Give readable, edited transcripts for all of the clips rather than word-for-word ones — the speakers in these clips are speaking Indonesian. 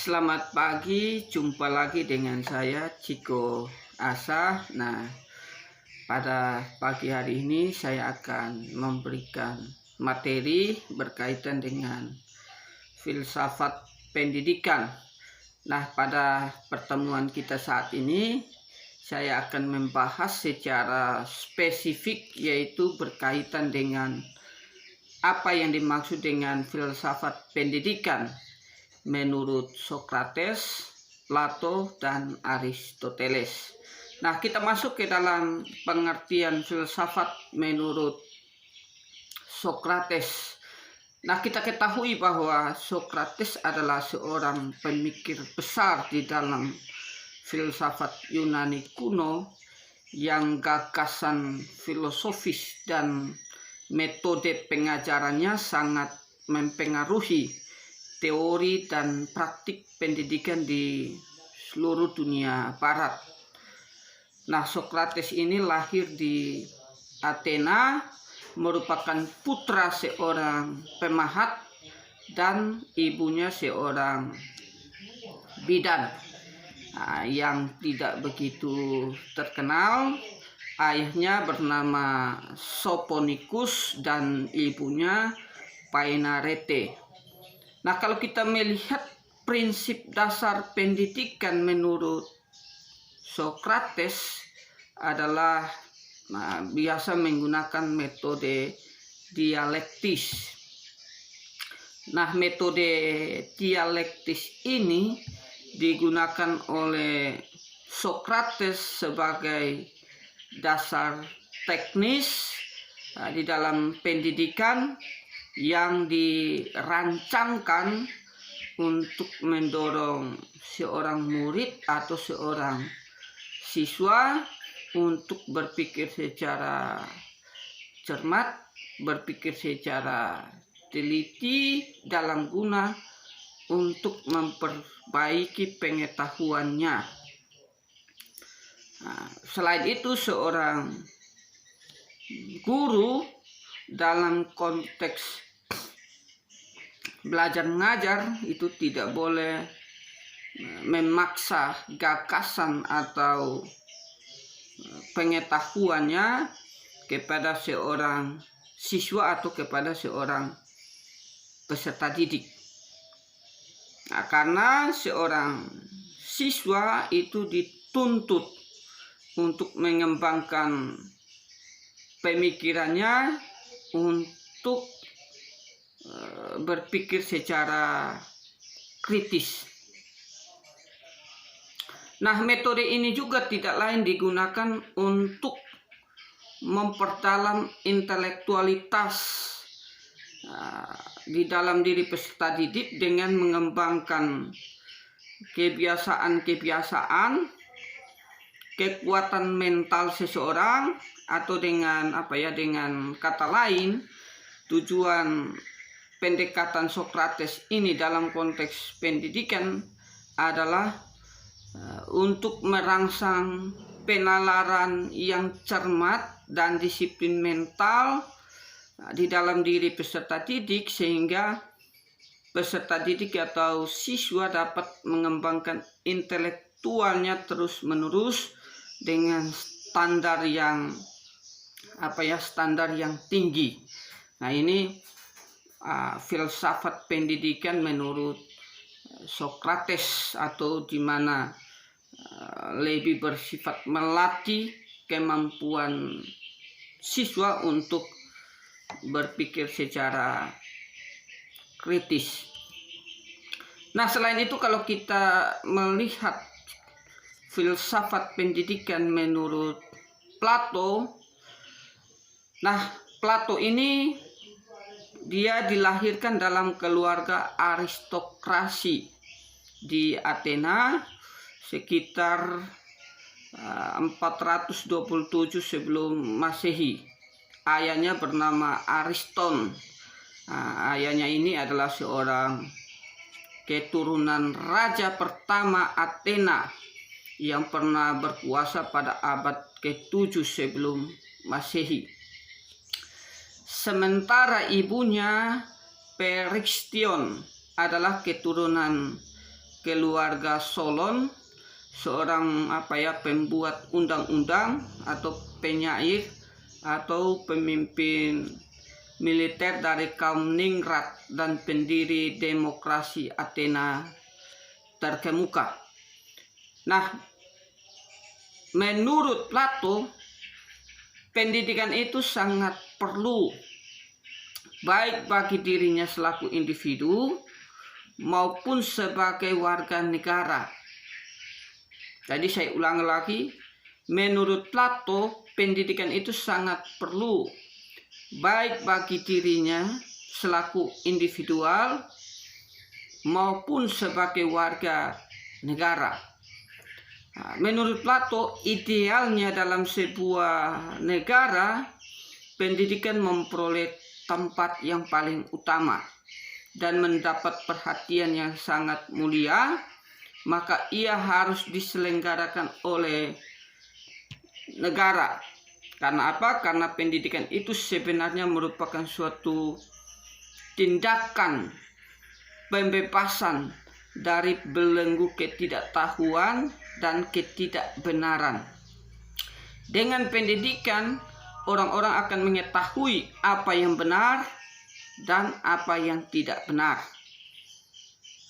Selamat pagi, jumpa lagi dengan saya Ciko Asa. Nah, pada pagi hari ini saya akan memberikan materi berkaitan dengan filsafat pendidikan. Nah, pada pertemuan kita saat ini saya akan membahas secara spesifik, yaitu berkaitan dengan apa yang dimaksud dengan filsafat pendidikan menurut Socrates, Plato, dan Aristoteles. Nah, kita masuk ke dalam pengertian filsafat menurut Socrates. Nah, kita ketahui bahwa Socrates adalah seorang pemikir besar di dalam filsafat Yunani kuno yang gagasan filosofis dan metode pengajarannya sangat mempengaruhi teori dan praktik pendidikan di seluruh dunia barat. Nah, Socrates ini lahir di Athena, merupakan putra seorang pemahat dan ibunya seorang bidan yang tidak begitu terkenal. Ayahnya bernama Sophonikus dan ibunya Paenarete. Nah, kalau kita melihat prinsip dasar pendidikan menurut Socrates adalah biasa menggunakan metode dialektis. Nah, metode dialektis ini digunakan oleh Socrates sebagai dasar teknis di dalam pendidikan yang dirancangkan untuk mendorong seorang murid atau seorang siswa untuk berpikir secara cermat, berpikir secara teliti dalam guna untuk memperbaiki pengetahuannya. Nah, selain itu, seorang guru dalam konteks belajar mengajar itu tidak boleh memaksa gagasan atau pengetahuannya kepada seorang siswa atau kepada seorang peserta didik. Nah, karena seorang siswa itu dituntut untuk mengembangkan pemikirannya untuk berpikir secara kritis. Nah, metode ini juga tidak lain digunakan untuk memperdalam intelektualitas di dalam diri peserta didik dengan mengembangkan kebiasaan-kebiasaan, kekuatan mental seseorang, atau dengan dengan kata lain, tujuan pendekatan Socrates ini dalam konteks pendidikan adalah untuk merangsang penalaran yang cermat dan disiplin mental di dalam diri peserta didik, sehingga peserta didik atau siswa dapat mengembangkan intelektualnya terus-menerus dengan standar yang tinggi. Nah, ini filsafat pendidikan menurut Socrates, atau di mana lebih bersifat melatih kemampuan siswa untuk berpikir secara kritis. Nah, selain itu, kalau kita melihat filsafat pendidikan menurut Plato, nah, Plato ini dia dilahirkan dalam keluarga aristokrasi di Athena sekitar 427 sebelum Masehi. Ayahnya bernama Ariston. Ayahnya ini adalah seorang keturunan raja pertama Athena yang pernah berkuasa pada abad ke-7 sebelum Masehi. Sementara ibunya Peristion adalah keturunan keluarga Solon, seorang pembuat undang-undang atau penyair atau pemimpin militer dari kaum ningrat dan pendiri demokrasi Athena terkemuka. Nah, menurut Plato, pendidikan itu sangat perlu baik bagi dirinya selaku individu maupun sebagai warga negara. Jadi saya ulang lagi, menurut Plato, pendidikan itu sangat perlu baik bagi dirinya selaku individual maupun sebagai warga negara. Menurut Plato, idealnya dalam sebuah negara, pendidikan memperoleh tempat yang paling utama dan mendapat perhatian yang sangat mulia, maka ia harus diselenggarakan oleh negara. Karena apa? Karena pendidikan itu sebenarnya merupakan suatu tindakan pembebasan dari belenggu ketidaktahuan dan ketidakbenaran. Dengan pendidikan, orang-orang akan mengetahui apa yang benar dan apa yang tidak benar.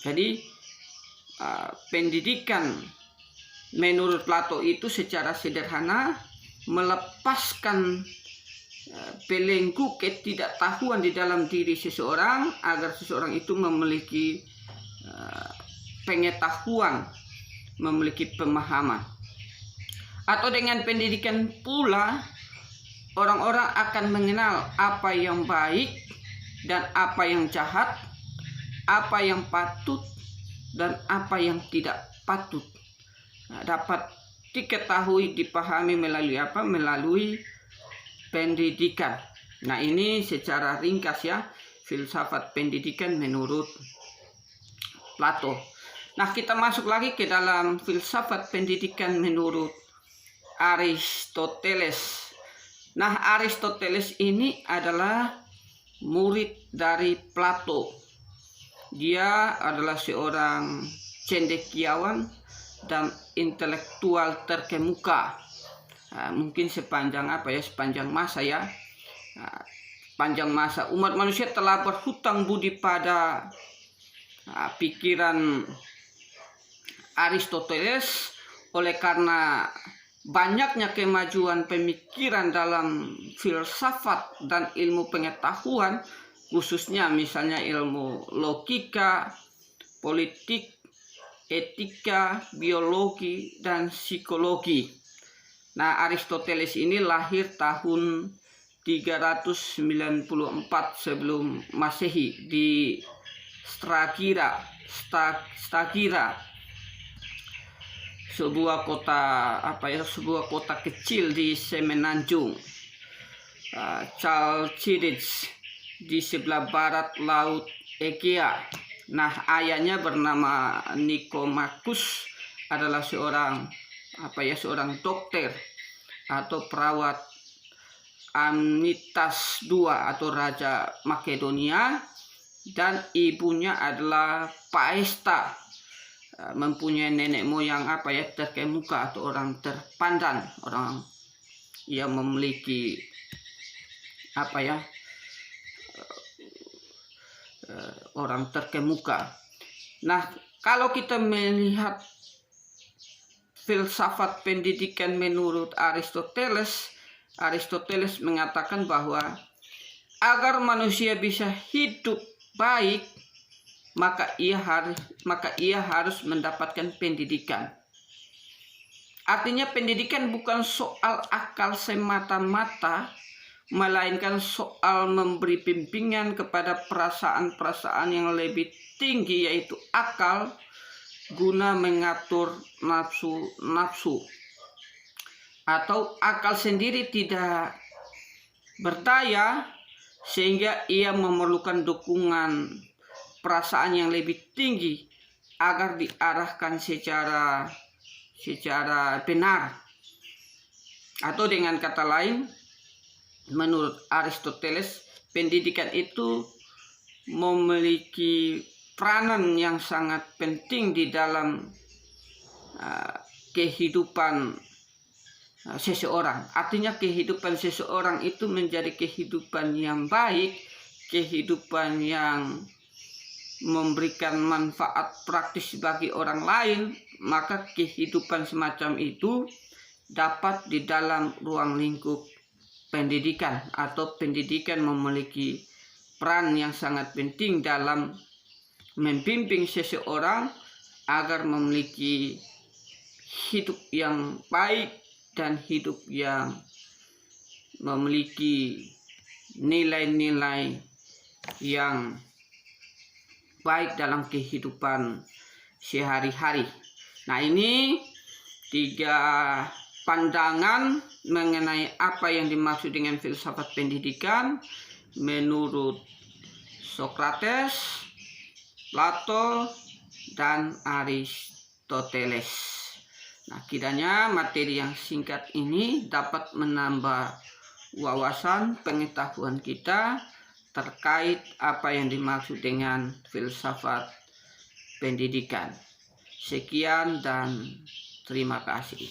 Jadi, pendidikan menurut Plato itu secara sederhana melepaskan belenggu ketidaktahuan di dalam diri seseorang agar seseorang itu memiliki pengetahuan, memiliki pemahaman. Atau dengan pendidikan pula orang-orang akan mengenal apa yang baik dan apa yang jahat, apa yang patut dan apa yang tidak patut. Dapat diketahui, dipahami melalui apa? Melalui pendidikan. Nah, ini secara ringkas ya, filsafat pendidikan menurut Plato. Nah, kita masuk lagi ke dalam filsafat pendidikan menurut Aristoteles. Nah, Aristoteles ini adalah murid dari Plato. Dia adalah seorang cendekiawan dan intelektual terkemuka. Mungkin sepanjang masa ya. Panjang masa umat manusia telah berhutang budi pada pikiran Aristoteles oleh karena banyaknya kemajuan pemikiran dalam filsafat dan ilmu pengetahuan, khususnya misalnya ilmu logika, politik, etika, biologi, dan psikologi. Nah, Aristoteles ini lahir tahun 394 sebelum Masehi di Stagira, sebuah kota kecil di Semenanjung, Chalcidice, di sebelah barat laut Egea. Nah, ayahnya bernama Nicomachus, adalah seorang dokter atau perawat Amnitas II atau Raja Makedonia, dan ibunya adalah Paesta, mempunyai nenek moyang terkemuka atau orang terpandang, orang yang memiliki orang terkemuka. Nah, kalau kita melihat filsafat pendidikan menurut Aristoteles mengatakan bahwa agar manusia bisa hidup baik, maka ia harus mendapatkan pendidikan. Artinya pendidikan bukan soal akal semata-mata, melainkan soal memberi bimbingan kepada perasaan-perasaan yang lebih tinggi, yaitu akal, guna mengatur nafsu. Atau akal sendiri tidak berdaya, sehingga ia memerlukan dukungan perasaan yang lebih tinggi agar diarahkan secara benar. Atau dengan kata lain, menurut Aristoteles, pendidikan itu memiliki peranan yang sangat penting di dalam kehidupan seseorang. Artinya kehidupan seseorang itu menjadi kehidupan yang baik, kehidupan yang memberikan manfaat praktis bagi orang lain, maka kehidupan semacam itu dapat di dalam ruang lingkup pendidikan, atau pendidikan memiliki peran yang sangat penting dalam membimbing seseorang agar memiliki hidup yang baik dan hidup yang memiliki nilai-nilai yang baik dalam kehidupan sehari-hari. Nah, ini 3 pandangan mengenai apa yang dimaksud dengan filsafat pendidikan menurut Socrates, Plato, dan Aristoteles. Nah, kiranya materi yang singkat ini dapat menambah wawasan pengetahuan kita terkait apa yang dimaksud dengan filsafat pendidikan. Sekian dan terima kasih.